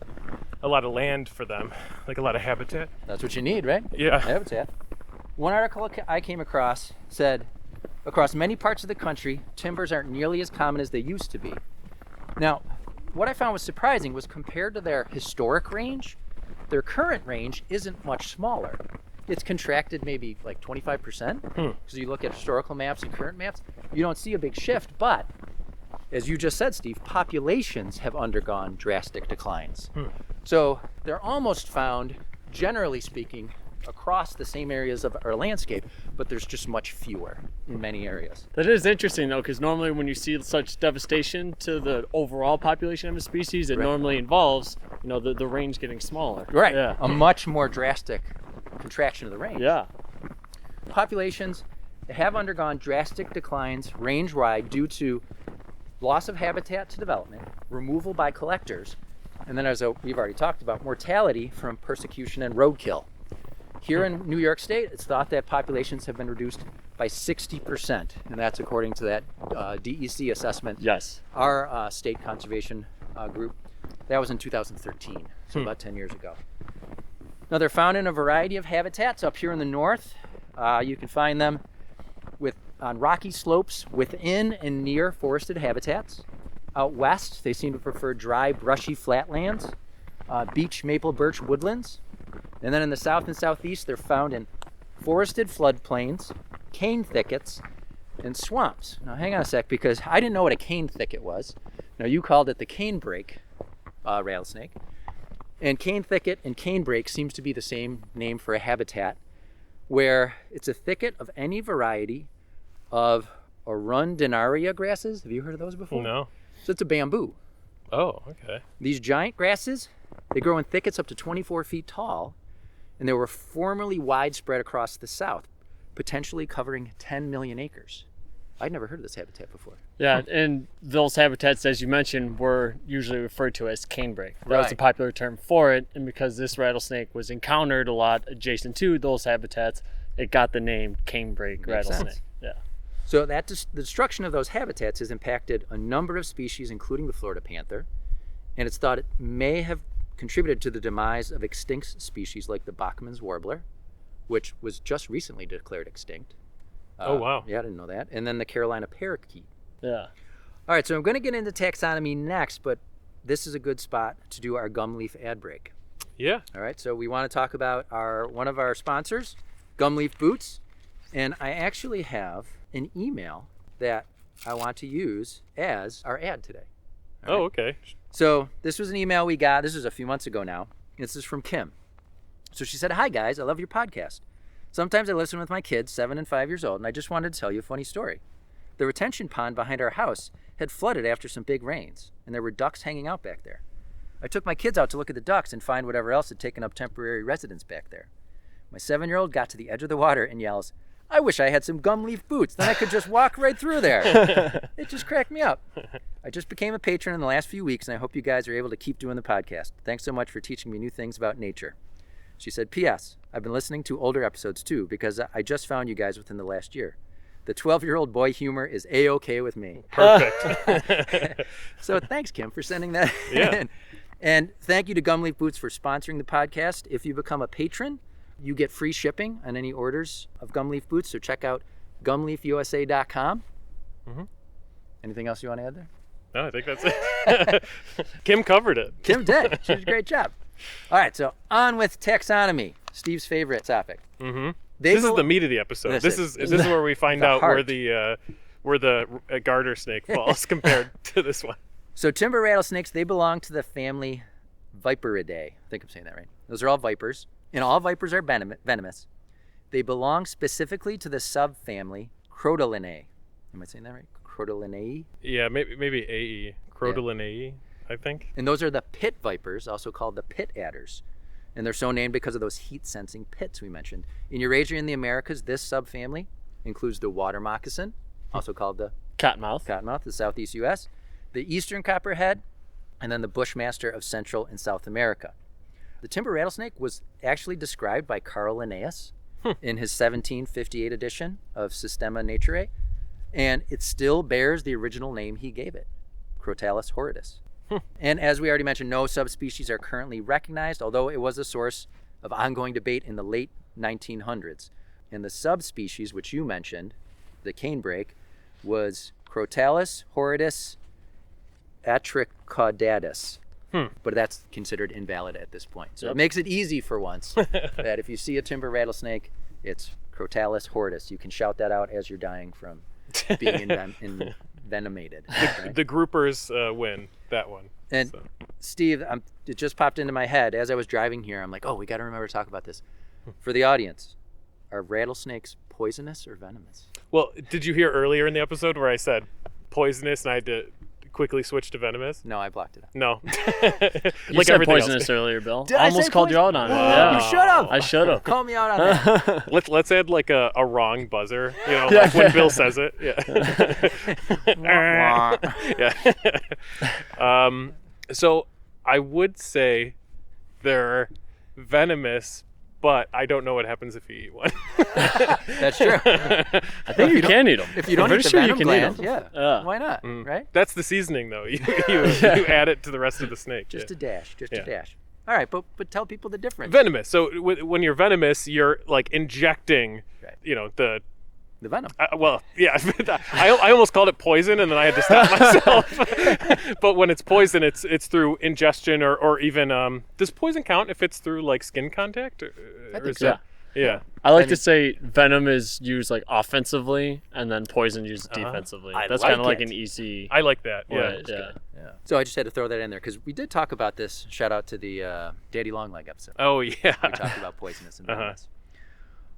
a lot of land for them, like a lot of habitat. That's what you need, right? Yeah. Habitat. One article I came across said, across many parts of the country, timbers aren't nearly as common as they used to be. Now, what I found was surprising was compared to their historic range, their current range isn't much smaller. It's contracted maybe like 25%. Because you look at historical maps and current maps, you don't see a big shift, but as you just said, Steve, populations have undergone drastic declines. So they're almost found, generally speaking, across the same areas of our landscape, but there's just much fewer in many areas. That is interesting though, because normally when you see such devastation to the overall population of a species, it normally involves, the range getting smaller. Right. Yeah. A much more drastic contraction of the range. Yeah. Populations have undergone drastic declines range-wide due to loss of habitat to development, removal by collectors, and then as we've already talked about, mortality from persecution and roadkill. Here in New York State, it's thought that populations have been reduced by 60%, and that's according to that DEC assessment. Yes. Our state conservation group, that was in 2013, so about 10 years ago. Now they're found in a variety of habitats. Up here in the north, you can find them on rocky slopes within and near forested habitats. Out west, they seem to prefer dry, brushy flatlands, beech, maple, birch woodlands. And then in the south and southeast, they're found in forested floodplains, cane thickets, and swamps. Now hang on a sec, because I didn't know what a cane thicket was. Now you called it the canebrake rattlesnake. And cane thicket and canebrake seems to be the same name for a habitat where it's a thicket of any variety of arundinaria grasses. Have you heard of those before? No. So it's a bamboo. Oh, okay. These giant grasses, they grow in thickets up to 24 feet tall, and they were formerly widespread across the South, potentially covering 10 million acres. I'd never heard of this habitat before. Yeah, and those habitats, as you mentioned, were usually referred to as canebrake. That was the popular term for it, and because this rattlesnake was encountered a lot adjacent to those habitats, it got the name canebrake rattlesnake. Sense. Yeah. So the destruction of those habitats has impacted a number of species, including the Florida panther, and it's thought it may have contributed to the demise of extinct species like the Bachman's warbler, which was just recently declared extinct. Oh, wow. Yeah, I didn't know that. And then the Carolina parakeet. Yeah. All right, so I'm going to get into taxonomy next, but this is a good spot to do our gum leaf ad break. Yeah. All right, so we want to talk about one of our sponsors, Gum Leaf Boots, and I actually have an email that I want to use as our ad today. All right? Oh, okay. So this was an email we got. This was a few months ago now. This is from Kim. So she said, "Hi guys, I love your podcast. Sometimes I listen with my kids, 7 and 5 years old, and I just wanted to tell you a funny story. The retention pond behind our house had flooded after some big rains, and there were ducks hanging out back there. I took my kids out to look at the ducks and find whatever else had taken up temporary residence back there. My 7-year-old got to the edge of the water and yells, 'I wish I had some gum leaf boots, then I could just walk right through there.' It just cracked me up. I just became a patron in the last few weeks, and I hope you guys are able to keep doing the podcast. Thanks so much for teaching me new things about nature." She said, "P.S. I've been listening to older episodes too, because I just found you guys within the last year. The 12-year-old boy humor is A-okay with me." Perfect. So thanks, Kim, for sending that Yeah. in. And thank you to Gum Leaf Boots for sponsoring the podcast. If you become a patron, you get free shipping on any orders of gum leaf boots. So check out gumleafusa.com. Mm-hmm. Anything else you want to add there? No, I think that's it. Kim covered it. Kim did. She did a great job. All right, so on with taxonomy, Steve's favorite topic. Mm-hmm. This is the meat of the episode. This is where we find out heart. where the garter snake falls compared to this one. So timber rattlesnakes, they belong to the family Viperidae. I think I'm saying that right. Those are all vipers, and all vipers are venomous. They belong specifically to the subfamily Crotalinae. Am I saying that right? Crotalinae? Yeah, maybe AE. Crotalinae, I think. And those are the pit vipers, also called the pit adders. And they're so named because of those heat-sensing pits we mentioned. In Eurasia and the Americas, this subfamily includes the water moccasin, also called the Cottonmouth, the southeast U.S., the eastern copperhead, and then the bushmaster of Central and South America. The timber rattlesnake was actually described by Carl Linnaeus in his 1758 edition of Systema Naturae, and it still bears the original name he gave it, Crotalus horridus. And as we already mentioned, no subspecies are currently recognized, although it was a source of ongoing debate in the late 1900s. And the subspecies, which you mentioned, the canebrake, was Crotalus horridus atricaudatus. But that's considered invalid at this point. So it makes it easy for once that if you see a timber rattlesnake, it's Crotalus horridus. You can shout that out as you're dying from being envenomated. Right? The groupers win that one. And so. Steve, it just popped into my head as I was driving here. I'm like, oh, we got to remember to talk about this. For the audience, are rattlesnakes poisonous or venomous? Well, did you hear earlier in the episode where I said poisonous and I had to quickly switch to venomous? No, I blocked it out. No. You said poisonous earlier, Bill. Did I almost say called you out on it. Yeah. You should have. I should have. Call me out on that. Let's add like a wrong buzzer, like when Bill says it. Yeah. Yeah. So I would say they're venomous, but I don't know what happens if you eat one. That's true. I think you can eat them. If you don't eat the venom gland, yeah. why not? Right? That's the seasoning, though. You add it to the rest of the snake. Just a dash. Just a dash. All right, but tell people the difference. Venomous. So when you're venomous, you're like injecting, the venom. Well, yeah. I almost called it poison, and then I had to stop myself. But when it's poison, it's through ingestion or even does poison count if it's through like skin contact? I think so. Yeah. I like to say venom is used like offensively, and then poison used defensively. That's kind of like an easy. I like that. Yeah. Yeah. So I just had to throw that in there because we did talk about this. Shout out to the Daddy Longleg episode. Oh yeah. We talked about poisonous and venomous.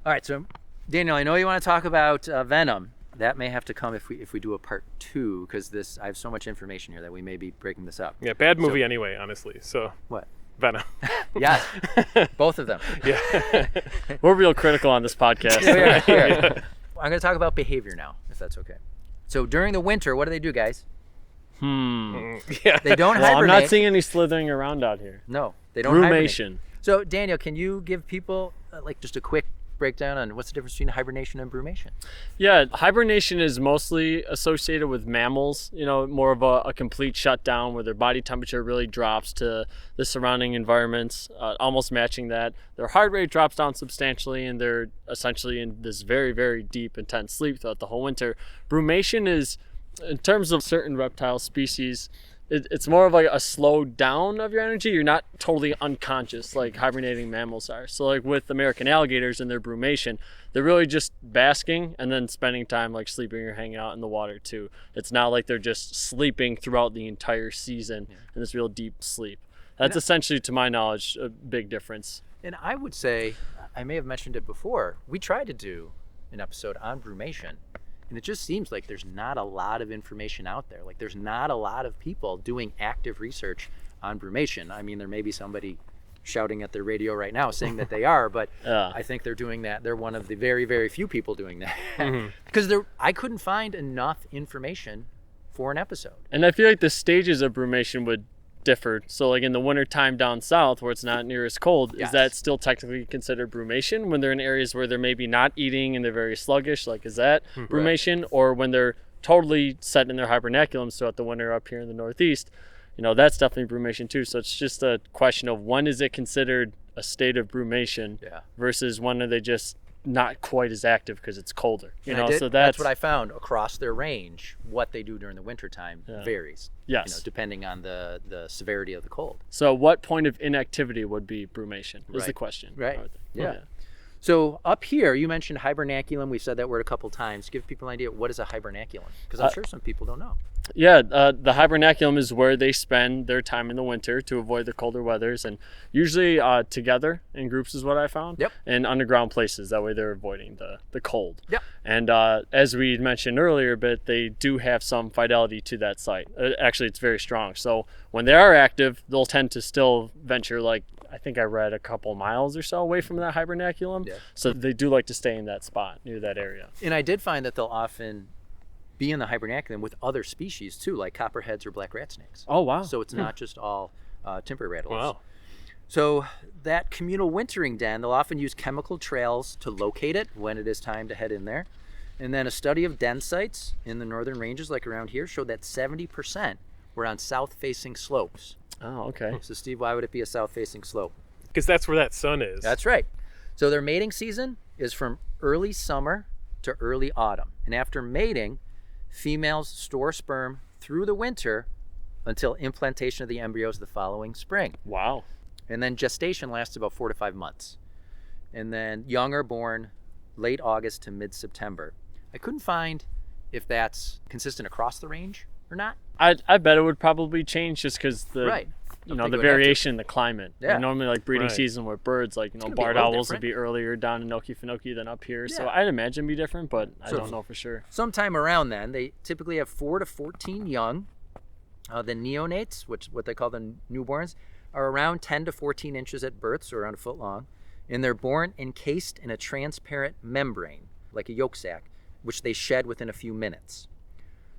All right, so Daniel, I know you want to talk about venom. That may have to come if we do a part 2 because I have so much information here that we may be breaking this up. Yeah, bad movie anyway, honestly. So what? Venom. Yes, both of them. Yeah. We're real critical on this podcast. Yeah. I'm going to talk about behavior now, if that's okay. So during the winter, what do they do, guys? Yeah. They don't hibernate. I'm not seeing any slithering around out here. No, they don't hibernate. Brumation. So Daniel, can you give people like just a quick breakdown on what's the difference between hibernation and brumation? Yeah, hibernation is mostly associated with mammals, more of a complete shutdown where their body temperature really drops to the surrounding environments, almost matching that. Their heart rate drops down substantially and they're essentially in this very, very deep, intense sleep throughout the whole winter. Brumation is, in terms of certain reptile species, it's more of like a slow down of your energy. You're not totally unconscious like hibernating mammals are. So like with American alligators and their brumation, they're really just basking and then spending time like sleeping or hanging out in the water too. It's not like they're just sleeping throughout the entire season in this real deep sleep. That's essentially, to my knowledge, a big difference. And I would say, I may have mentioned it before, we tried to do an episode on brumation. And it just seems like there's not a lot of information out there. Like there's not a lot of people doing active research on brumation. I mean, there may be somebody shouting at their radio right now saying that they are, but I think they're doing that. They're one of the very, very few people doing that. Because I couldn't find enough information for an episode. And I feel like the stages of brumation would differ. So like in the wintertime down south where it's not near as cold, is that still technically considered brumation when they're in areas where they're maybe not eating and they're very sluggish? Like is that brumation? Or when they're totally set in their hibernaculums throughout the winter up here in the Northeast, that's definitely brumation too. So it's just a question of when is it considered a state of brumation Yeah. versus when are they just not quite as active because it's colder? So that's what I found across their range. What they do during the wintertime varies. Yes. Depending on the severity of the cold. So what point of inactivity would be brumation is the Right. question. Right. I would think. Yeah. So up here, you mentioned hibernaculum. We've said that word a couple times. Give people an idea, what is a hibernaculum? Because I'm sure some people don't know. Yeah, the hibernaculum is where they spend their time in the winter to avoid the colder weathers, and usually together in groups is what I found. Yep. In underground places. That way they're avoiding the cold. Yep. And as we mentioned earlier, but they do have some fidelity to that site. Actually, it's very strong. So when they are active, they'll tend to still venture, like I think I read, a couple miles or so away from that hibernaculum. Yeah. So they do like to stay in that spot near that area. And I did find that they'll often be in the hibernaculum with other species too, like copperheads or black rat snakes. Oh, wow. So it's not just all timber rattles. Wow. So that communal wintering den, they'll often use chemical trails to locate it when it is time to head in there. And then a study of den sites in the northern ranges, like around here, showed that 70% were on south-facing slopes. Oh, okay. So Steve, why would it be a south-facing slope? Because that's where that sun is. That's right. So their mating season is from early summer to early autumn. And after mating, females store sperm through the winter until implantation of the embryos the following spring. Wow. And then gestation lasts about 4 to 5 months. And then young are born late August to mid-September. I couldn't find if that's consistent across the range or not. I bet it would probably change just because the Right. you I know think the it would have to. variation in the climate. Yeah. Normally like breeding Right. season with birds, like gonna be a barred little owls different. would be earlier down in Okefenokee than up here. So Yeah. I'd imagine it'd be different, but I So- don't know for sure. Sometime around then, they typically have 4 to 14 young. The neonates, which what they call the newborns, are around 10 to 14 inches at birth, so around a foot long. And they're born encased in a transparent membrane, like a yolk sac, which they shed within a few minutes.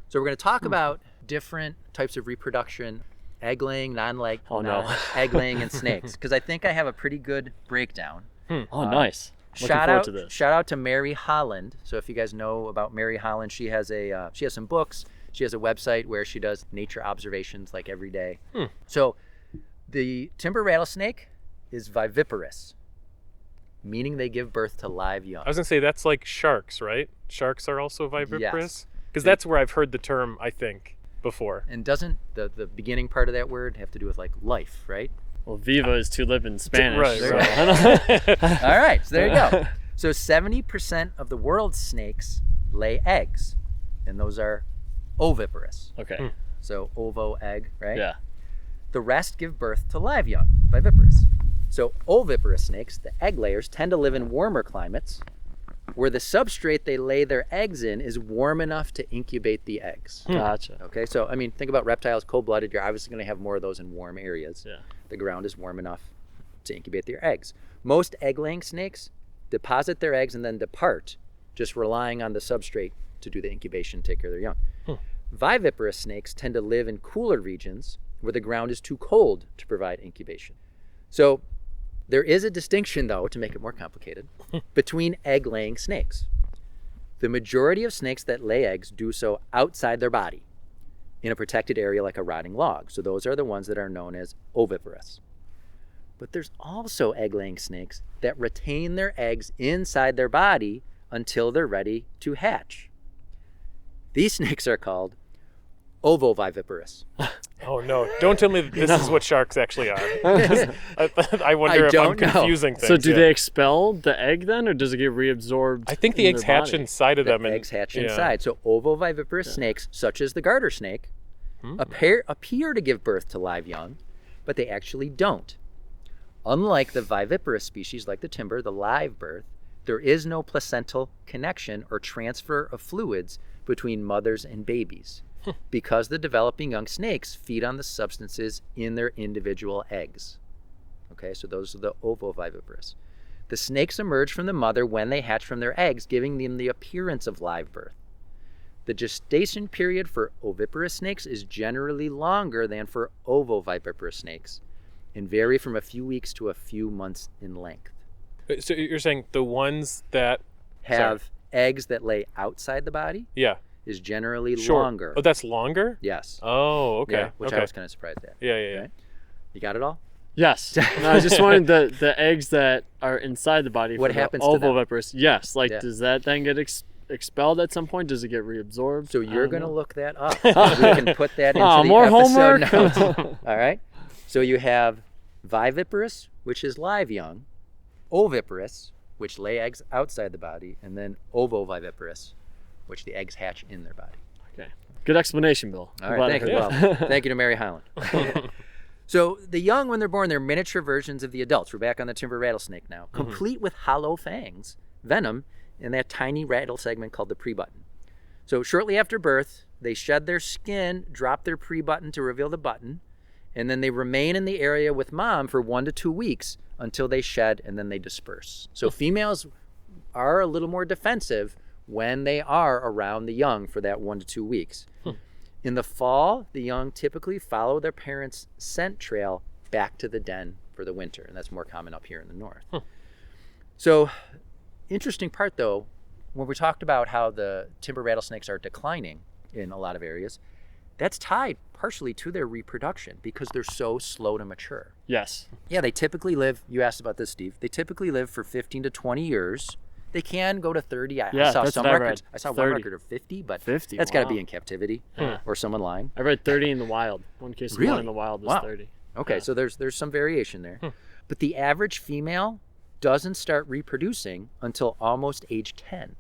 So we're going to talk about different types of reproduction, egg laying, non-egg laying, and snakes, because I think I have a pretty good breakdown. Oh, nice. Looking Shout forward out, to this. shout out to Mary Holland. So if you guys know about Mary Holland, she has some books. She has a website where she does nature observations like every day. So the timber rattlesnake is viviparous, meaning they give birth to live young. I was gonna say that's like sharks, right? Sharks are also viviparous. Yes. Because that's where I've heard the term, I think, before. And doesn't the beginning part of that word have to do with like life, right? Well, viva is to live in Spanish. Right, so right. I don't- All right, so there you go. So 70% of the world's snakes lay eggs, and those are oviparous. Okay. So ovo, egg, right? Yeah. The rest give birth to live young, viviparous. So oviparous snakes, the egg layers, tend to live in warmer climates where the substrate they lay their eggs in is warm enough to incubate the eggs. Gotcha. Okay, so I mean, think about reptiles, cold-blooded. You're obviously going to have more of those in warm areas. Yeah. The ground is warm enough to incubate their eggs. Most egg-laying snakes deposit their eggs and then depart, just relying on the substrate to do the incubation, take care of their young. Viviparous snakes tend to live in cooler regions where the ground is too cold to provide incubation. So there is a distinction, though, to make it more complicated, between egg-laying snakes. The majority of snakes that lay eggs do so outside their body, in a protected area like a rotting log. So those are the ones that are known as oviparous. But there's also egg-laying snakes that retain their eggs inside their body until they're ready to hatch. These snakes are called ovoviviparous. Oh no! Don't tell me that this is what sharks actually are. I wonder I if I'm don't know. confusing things. So do yeah. they expel the egg then, or does it get reabsorbed? I think the in eggs their hatch body? inside of The them. and- eggs hatch yeah. inside. So ovoviviparous snakes, such as the garter snake, appear to give birth to live young, but they actually don't. Unlike the viviparous species like the timber, the live birth, there is no placental connection or transfer of fluids between mothers and babies because the developing young snakes feed on the substances in their individual eggs. Okay, so those are the ovoviviparous. The snakes emerge from the mother when they hatch from their eggs, giving them the appearance of live birth. The gestation period for oviparous snakes is generally longer than for ovoviviparous snakes and vary from a few weeks to a few months in length. So you're saying the ones that Have eggs that lay outside the body yeah, is generally sure. longer. Oh, that's longer. Yes. Oh, okay. Yeah, which okay. I was kind of surprised at. Yeah, yeah, yeah. Right? You got it all? Yes. No, I just wanted the eggs that are inside the body. What for the happens to them? ovoviviparous. Yes. Like, Yeah. does that then get expelled at some point? Does it get reabsorbed? So I you're don't going to know. look that up. We can put that into Oh, the more episode homework? notes. All right. So you have viviparous, which is live young, oviparous, which lay eggs outside the body, and then ovoviviparous, which the eggs hatch in their body. Okay. Good explanation, Bill. All right, thank you. Well, thank you to Mary Highland. So the young, when they're born, they're miniature versions of the adults. We're back on the timber rattlesnake now, complete with hollow fangs, venom, and that tiny rattle segment called the prebutton. So shortly after birth, they shed their skin, drop their prebutton to reveal the button, and then they remain in the area with mom for 1 to 2 weeks until they shed, and then they disperse. So females are a little more defensive when they are around the young for that 1 to 2 weeks. In the fall, the young typically follow their parents' scent trail back to the den for the winter, and that's more common up here in the north. So, interesting part though, when we talked about how the timber rattlesnakes are declining in a lot of areas, that's tied partially to their reproduction because they're so slow to mature. Yes. Yeah, they typically live, you asked about this, Steve, they typically live for 15 to 20 years. They can go to 30. I Yeah, saw that's some what I records. read. I saw 30. one record of 50, but 50, that's got to be wow. in captivity or someone lying. I read 30 in the wild. One case of Really? one in the wild was Wow. 30. Okay, Yeah. so there's some variation there. But the average female doesn't start reproducing until almost age 10.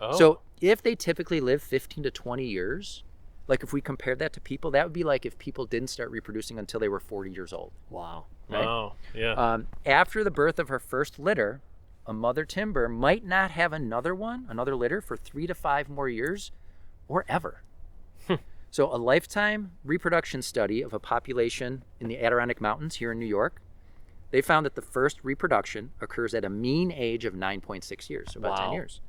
Oh. So if they typically live 15 to 20 years, like if we compared that to people, that would be like if people didn't start reproducing until they were 40 years old. Wow. Right? Oh, yeah. After the birth of her first litter, a mother timber might not have another litter for 3 to 5 more years or ever. So a lifetime reproduction study of a population in the Adirondack Mountains here in New York, they found that the first reproduction occurs at a mean age of 9.6 years, so about 10 Wow. years.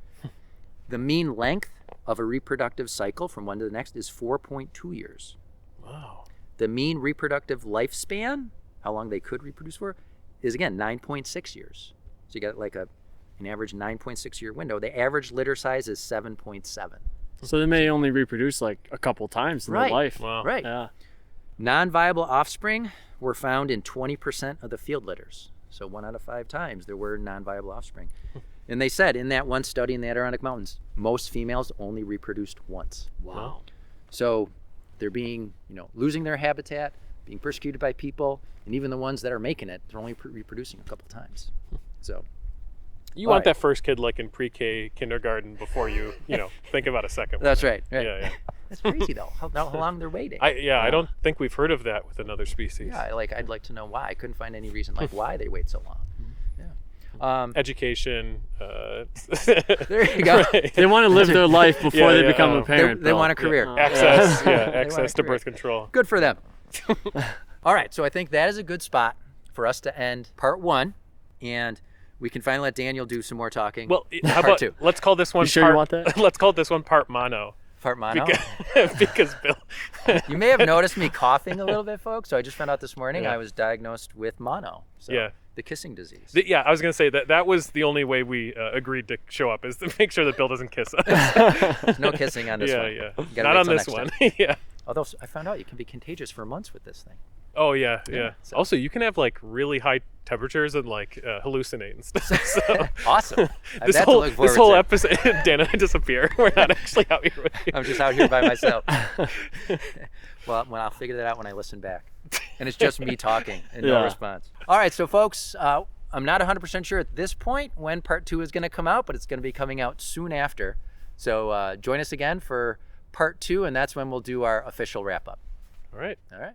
The mean length of a reproductive cycle from one to the next is 4.2 years. Wow. The mean reproductive lifespan, how long they could reproduce for, is again 9.6 years. So you got like an average 9.6 year window. The average litter size is 7.7. So they may only reproduce like a couple times in Right. their life. Wow. Right. Yeah. Non-viable offspring were found in 20% of the field litters. So 1 out of 5 times there were non-viable offspring. And they said in that one study in the Adirondack Mountains, most females only reproduced once. Wow. So they're being, losing their habitat, being persecuted by people, and even the ones that are making it, they're only reproducing a couple times. So You All want right. that first kid like in pre-K kindergarten before you, think about a second one. that's right. Yeah, yeah. That's crazy though. How long they're waiting. I don't think we've heard of that with another species. Yeah, I'd like to know why. I couldn't find any reason why they wait so long. Yeah. Education. There you go. Right. They want to live their life before they yeah, become oh. a parent. They Bill. want a career. Access, want access a to career. birth control. Good for them. All right, so I think that is a good spot for us to end part 1, and we can finally let Daniel do some more talking. Well, how part about 2. let's call this one You sure part. you want that? Let's call this one part mono. Part mono. Because Bill. You may have noticed me coughing a little bit, folks. So I just found out this morning Yeah. I was diagnosed with mono. So Yeah. the kissing disease. Yeah, I was gonna say that was the only way we agreed to show up, is to make sure that Bill doesn't kiss us. There's no kissing on this yeah, one. yeah. You gotta Not wait on till this next one. time. Yeah. Although I found out you can be contagious for months with this thing. Oh yeah, yeah. so- Also, you can have like really high temperatures and like hallucinate and stuff. So Awesome. I have this that to whole look forward this whole to. episode, Dan and I disappear. We're not actually out here with you. I'm just out here by myself. Well, I'll figure that out when I listen back. And it's just me talking and no Yeah. response. All right, so folks, I'm not 100% sure at this point when part 2 is going to come out, but it's going to be coming out soon after. So join us again for part 2, and that's when we'll do our official wrap up. All right. All right.